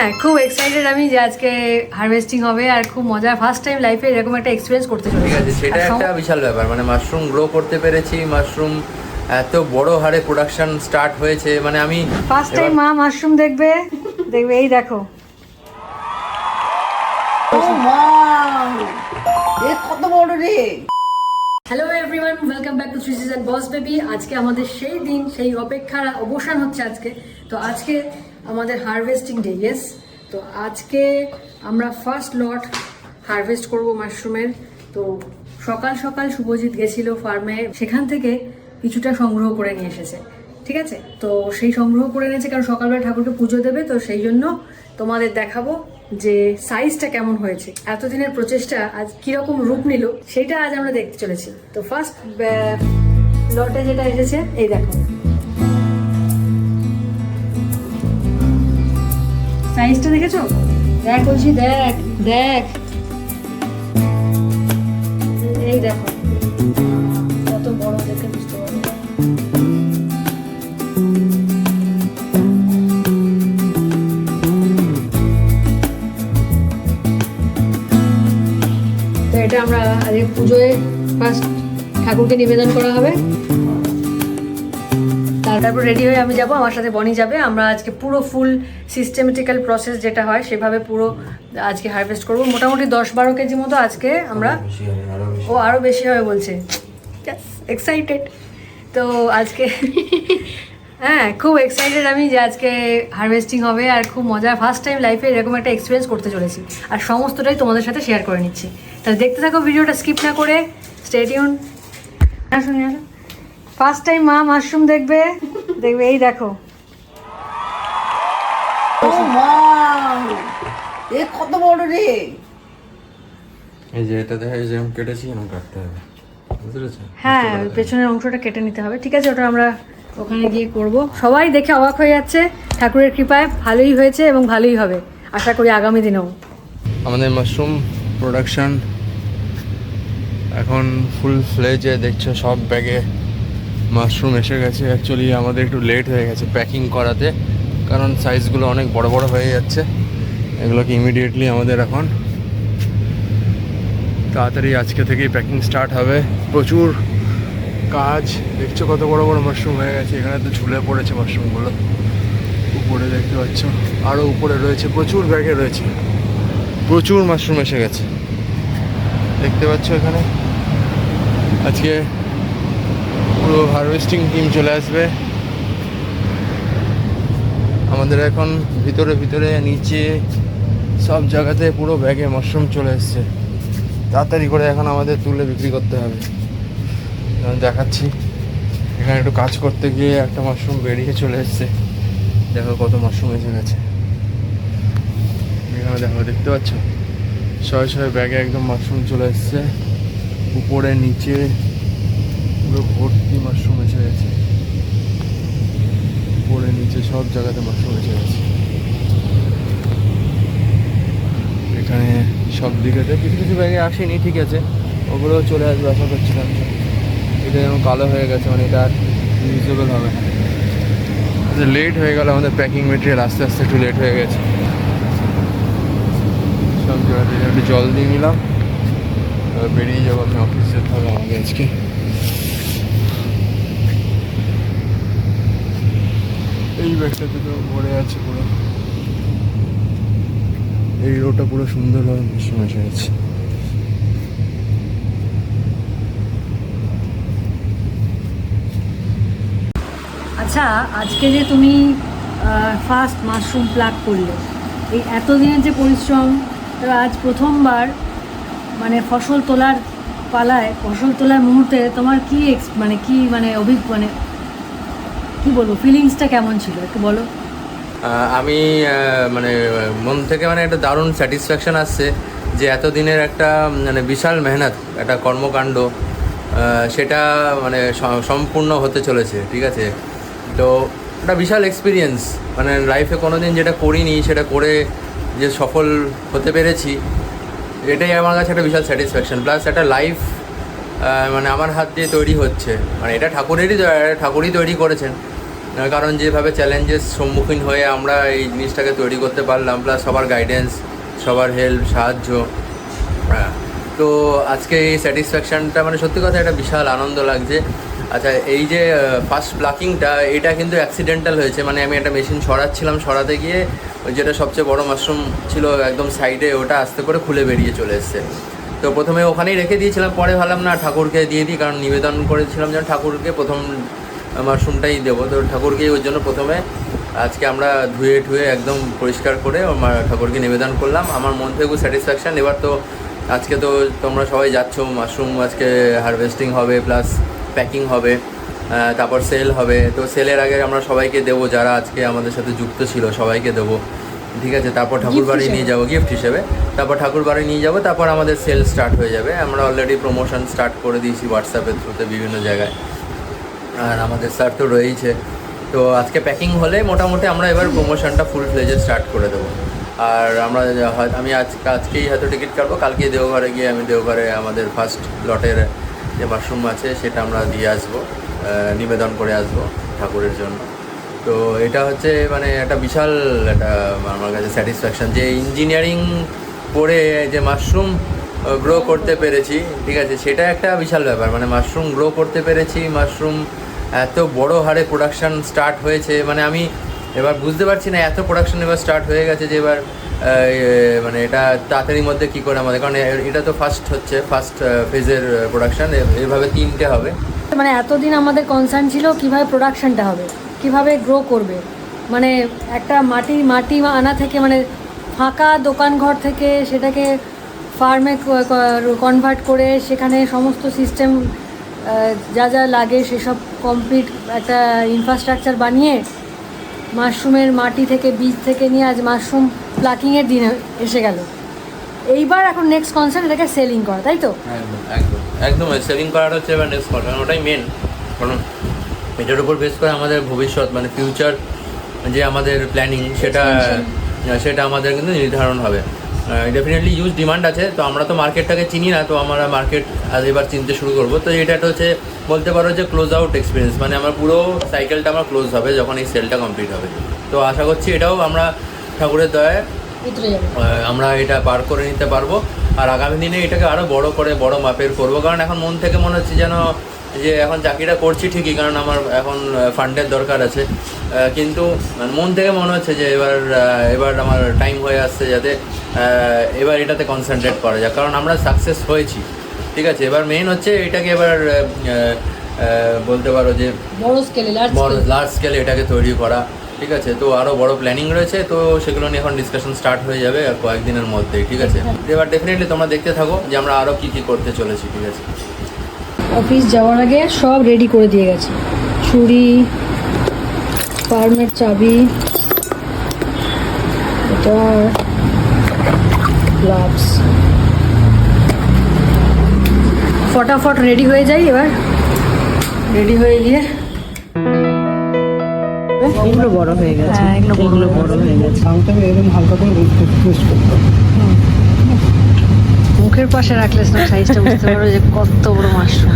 হ্যাঁ, খুব এক্সাইটেড আমি যে আজকে হারভেস্টিং হবে আর খুব মজা। ফার্স্ট টাইম লাইফে এরকম একটা এক্সপিরিয়েন্স করতে চলেছি। ঠিক আছে, সেটা একটা বিশাল ব্যাপার। মানে মাশরুম গ্রো করতে পেরেছি, মাশরুম এত বড় হারে প্রোডাকশন স্টার্ট হয়েছে। মানে আমি ফার্স্ট টাইম মা মাশরুম দেখবে এই দেখো। কত বড় রে। Hello everyone, welcome back to three season boss baby. আজকে আমাদের সেই দিন, সেই অপেক্ষার অবসান হচ্ছে আজকে। তো আজকে আমাদের হারভেস্টিং ডে। ইয়েস, তো আজকে আমরা ফার্স্ট লট হারভেস্ট করব মাশরুমের। তো সকাল সকাল শুভজিৎ গেছিল ফার্মে, সেখান থেকে কিছুটা সংগ্রহ করে নিয়ে এসেছে। ঠিক আছে, তো সেই সংগ্রহ করে এনেছে কারণ সকালবেলা ঠাকুরকে পুজো দেবে। তো সেই জন্য তোমাদের দেখাবো যে সাইজটা কেমন হয়েছে, এতদিনের প্রচেষ্টা আজ কিরকম রূপ নিল সেটা আজ আমরা দেখতে চলেছি। তো ফার্স্ট লটে যেটা এসেছে এই দেখো, সাইজটা দেখেছো? দেখ বলছি, দেখ দেখ, এই দেখো কত বড়, দেখে বুঝতে পারবে। তো এটা আমরা আজকে পুজোয় ফার্স্ট ঠাকুরকে নিবেদন করা হবে। তারপর রেডি হয়ে আমি যাব, আমার সাথে বনি যাবে। আমরা আজকে পুরো ফুল সিস্টেমেটিক্যাল প্রসেস যেটা হয় সেভাবে পুরো আজকে হারভেস্ট করব। মোটামুটি 10-12 কেজি মতো আজকে আমরা। ও আরও বেশি হবে বলছে, এক্সাইটেড। তো আজকে হ্যাঁ, খুব এক্সাইটেড আমি যে আজকে হারভেস্টিং হবে আর খুব মজা। ফার্স্ট টাইম লাইফে এরকম একটা এক্সপিরিয়েন্স করতে চলেছি আর সমস্তটাই তোমাদের সাথে শেয়ার করে নিচ্ছি। তাহলে দেখতে থাকো ভিডিওটা, স্কিপ না করে। Stay tune. শুনে আসো, ফার্স্ট টাইম মা মাশরুম দেখবে এই দেখো। কত বড় রে। এই যে এটা দেখা যায় আমি কেটেছি, এরকম কাটতে হবে, বুঝতে পেরেছো? হ্যাঁ, পেছনের অংশটা কেটে নিতে হবে। ঠিক আছে, ওটা আমরা ওখানে গিয়ে করব। সবাই দেখে অবাক হয়ে যাচ্ছে। ঠাকুরের কৃপায় ভালোই হয়েছে এবং ভালোই হবে, আশা করি আগামী দিনেও। আমাদের মাশরুম প্রোডাকশন এখন ফুল ফ্লেজে, দেখছো সব ব্যাগে মাশরুম এসে গেছে। অ্যাকচুয়ালি আমাদের একটু লেট হয়ে গেছে প্যাকিং করাতে, কারণ সাইজগুলো অনেক বড় বড় হয়ে যাচ্ছে। এগুলোকে ইমিডিয়েটলি আমাদের এখন তাড়াতাড়ি আজকে থেকেই প্যাকিং স্টার্ট হবে। প্রচুর কাজ, দেখছো কত বড় বড় মাশরুম হয়ে গেছে। এখানে তো ঝুলে পড়েছে মাশরুমগুলো, উপরে দেখতে পাচ্ছ আরও উপরে রয়েছে, প্রচুর ব্যাগে রয়েছে, প্রচুর মাশরুম এসে গেছে দেখতে পাচ্ছ এখানে। আজকে পুরো হারভেস্টিং টিম চলে আসবে আমাদের। এখন ভিতরে ভিতরে নিচে সব জায়গাতে পুরো ব্যাগে মাশরুম চলে এসছে। তাড়াতাড়ি করে এখন আমাদের তুলে বিক্রি করতে হবে। দেখাচ্ছি, এখানে একটু কাজ করতে গিয়ে একটা মাশরুম বেরিয়ে চলে এসছে। দেখো কত মাশরুম এসে গেছে এখানে, দেখো দেখতে পাচ্ছ শয়ে শয়ে ব্যাগে একদম মাশরুম চলে এসছে। উপরে নিচে পুরো ভর্তি মাশরুম এসে গেছে, উপরে নিচে সব জায়গাতে মাশরুম এসে গেছে। এখানে সব দিকেতে কিছু কিছু ব্যাগে আসেনি, ঠিক আছে, ওগুলো চলে আসবে আশা করছিলাম। এটা যেমন কালো হয়ে গেছে, মানে এটা আর ইউজেবল হবে না। লেট হয়ে গেল আমাদের প্যাকিং মেটেরিয়াল, আস্তে আস্তে একটু লেট হয়ে গেছে। সব জায়গাতে একটু জল দিয়ে নিলাম, এবার বেরিয়ে যাবো। আমি অফিস যেতে হবে আমাকে আজকে। এই ব্যাগটাতে তো ভরে আছে পুরো, এই রোডটা পুরো সুন্দরভাবে মাশরুম এসে গেছে। আচ্ছা, আজকে যে তুমি ফার্স্ট মাশরুম প্লাক করলে, এই এতদিনের যে পরিশ্রম, তো আজ প্রথমবার মানে ফসল তোলার পালায়, ফসল তোলার মুহূর্তে তোমার কি মানে কি বলবো, ফিলিংসটা কেমন ছিল একটু বলো। আমি মানে মন থেকে মানে একটা দারুণ স্যাটিসফ্যাকশান আসছে যে এতদিনের একটা মানে বিশাল মেহনত, একটা কর্মকাণ্ড, সেটা মানে সম্পূর্ণ হতে চলেছে। ঠিক আছে, তো একটা বিশাল এক্সপিরিয়েন্স, মানে লাইফে কোনো দিন যেটা করিনি সেটা করে যে সফল হতে পেরেছি, এটাই আমার কাছে একটা বিশাল স্যাটিসফ্যাকশান। প্লাস একটা লাইফ মানে আমার হাত দিয়ে তৈরি হচ্ছে, মানে এটা ঠাকুরই তৈরি করেছেন। কারণ যেভাবে চ্যালেঞ্জেস সম্মুখীন হয়ে আমরা এই জিনিসটাকে তৈরি করতে পারলাম, প্লাস সবার গাইডেন্স, সবার হেল্প, সাহায্য, তো আজকে এই স্যাটিসফ্যাকশানটা মানে সত্যি কথা একটা বিশাল আনন্দ লাগছে। আচ্ছা, এই যে ফার্স্ট প্লাকিংটা এটা কিন্তু অ্যাক্সিডেন্টাল হয়েছে, মানে আমি একটা মেশিন সরাচ্ছিলাম, সরাতে গিয়ে ওই যেটা সবচেয়ে বড় মাশরুম ছিল একদম সাইডে, ওটা আস্তে করে খুলে বেরিয়ে চলে এসছে। তো প্রথমে ওখানেই রেখে দিয়েছিলাম, পরে ভাবলাম না ঠাকুরকে দিয়ে দিই, কারণ নিবেদন করেছিলাম যেন ঠাকুরকে প্রথম মাশরুমটাই দেবো, তো ঠাকুরকেই ওই জন্য প্রথমে আজকে আমরা ধুয়ে ঠুয়ে একদম পরিষ্কার করে ঠাকুরকে নিবেদন করলাম। আমার মন থেকে স্যাটিসফ্যাকশান। এবার তো আজকে তো তোমরা সবাই যাচ্ছ, মাশরুম আজকে হারভেস্টিং হবে, প্লাস প্যাকিং হবে, তারপর সেল হবে। তো সেলের আগে আমরা সবাইকে দেবো, যারা আজকে আমাদের সাথে যুক্ত ছিল সবাইকে দেবো, ঠিক আছে। তারপর ঠাকুর বাড়ি নিয়ে যাবো গিফট হিসেবে, তারপর ঠাকুর বাড়ি নিয়ে যাবো, তারপর আমাদের সেল স্টার্ট হয়ে যাবে। আমরা অলরেডি প্রমোশন স্টার্ট করে দিয়েছি হোয়াটসঅ্যাপের থ্রুতে বিভিন্ন জায়গায়, আর আমাদের স্যার তো রয়েইছে। তো আজকে প্যাকিং হলে মোটামুটি আমরা এবার প্রমোশনটা ফুল ফ্লেজে স্টার্ট করে দেবো। আর আমরা আমি আজকেই হয়তো টিকিট কাটবো, কালকে দেওঘরে গিয়ে আমি দেওঘরে আমাদের ফার্স্ট লটের যে মাশরুম আছে সেটা আমরা দিয়ে আসবো, নিবেদন করে আসবো ঠাকুরের জন্য। তো এটা হচ্ছে মানে একটা বিশাল একটা আমার কাছে স্যাটিসফ্যাকশান, যে ইঞ্জিনিয়ারিং পড়ে যে মাশরুম গ্রো করতে পেরেছি, ঠিক আছে, সেটা একটা বিশাল ব্যাপার। মানে মাশরুম গ্রো করতে পেরেছি, মাশরুম এত বড় হারে প্রোডাকশান স্টার্ট হয়েছে, মানে আমি এবার বুঝতে পারছি না এত প্রোডাকশান এবার স্টার্ট হয়ে গেছে যে এবার মানে এটা তাড়াতাড়ির মধ্যে কী করে আমাদের, কারণ এটা তো ফার্স্ট ফেজের প্রোডাকশান, এভাবে 3টে হবে। মানে এতদিন আমাদের কনসার্ন ছিল কিভাবে প্রোডাকশনটা হবে, কিভাবে গ্রো করবে, মানে একটা মাটি আনা থেকে, মানে ফাঁকা দোকানঘর থেকে সেটাকে ফার্মে কনভার্ট করে সেখানে সমস্ত সিস্টেম যা যা লাগে সেসব কমপ্লিট একটা ইনফ্রাস্ট্রাকচার বানিয়ে মাশরুমের মাটি থেকে বীজ থেকে নিয়ে আজ মাশরুম প্লাকিংয়ের দিন এসে গেল। এইবার এখন নেক্সট কনসার্ন এটাকে সেলিং করা, তাই তো? একদম সেলিং করাটা হচ্ছে এবার নেক্সট কনসার্ন, ওটাই মেন। কারণ এটার উপর বেস করে আমাদের ভবিষ্যৎ মানে ফিউচার যে আমাদের প্ল্যানিং সেটা আমাদের কিন্তু নির্ধারণ হবে। ডেফিনেটলি ইউজ ডিমান্ড আছে, তো আমরা তো মার্কেটটাকে চিনি না, তো আমরা মার্কেট আজ এবার চিনতে শুরু করবো। তো এটা হচ্ছে বলতে পারো যে ক্লোজ আউট এক্সপিরিয়েন্স, মানে আমার পুরো সাইকেলটা আমার ক্লোজ হবে যখন এই সেলটা কমপ্লিট হবে। তো আশা করছি এটাও আমরা ঠাকুরের দয়ায় আমরা এটা পার করে নিতে পারবো, আর আগামী দিনে এটাকে আরও বড় করে বড় মাপের করবো। কারণ এখন মন থেকে মনে হচ্ছে যেন যে এখন চাকরিটা করছি ঠিকই, কারণ আমার এখন ফান্ডের দরকার আছে, কিন্তু মন থেকে মনে হচ্ছে যে এবার আমার টাইম হয়ে আসছে যাতে এবার এটাতে কনসেন্ট্রেট করা যায়, কারণ আমরা সাকসেস হয়েছি, ঠিক আছে। এবার মেইন হচ্ছে এটাকে এবার বলতে পারো যে লার্জ স্কেলে এটাকে তৈরি করা, ঠিক আছে। তো আরও বড় প্ল্যানিং রয়েছে, তো সেগুলো নিয়ে এখন ডিসকাশন স্টার্ট হয়ে যাবে কয়েকদিনের মধ্যেই, ঠিক আছে। এবার ডেফিনেটলি তোমরা দেখতে থাকো যে আমরা আরও কী কী করতে চলেছি, ঠিক আছে। অফিস যাওয়ার আগে সব রেডি করে দিয়ে গেছে, ছুরি, ফার্মের চাবি, এটা গ্লাভস, ফটাফট রেডি হয়ে যাই। এবার রেডি হয়ে গিয়ে এগুলো বড় হয়ে গেছে, হ্যাঁ এগুলো বড় হয়ে গেছে। এরকম হালকা করে টুইস্ট করতে হবে। মুখের পাশে রাখলে সাইজটা বুঝতে পারো যে কত বড় মাশরুম।